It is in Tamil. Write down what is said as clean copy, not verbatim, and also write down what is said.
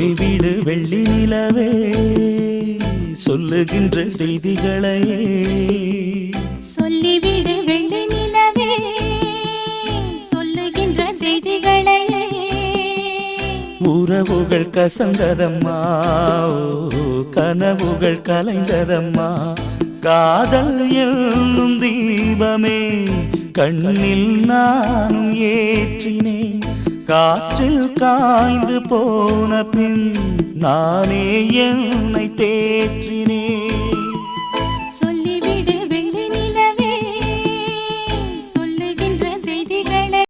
சொல்லிவிடு வெள்ளி நிலவே சொல்லுகின்ற செய்திகளையே சொல்லிவிடு வெள்ளி நிலவே சொல்லுகின்ற செய்திகளையே உறவுகள் கசந்ததம்மா கனவுகள் கலைந்ததம்மா காதல் என்னும் தீபமே கண்ணில் நானும் ஏற்றினேன் காற்றில் காய்ந்து போன பின் நானே என்னை தேற்றி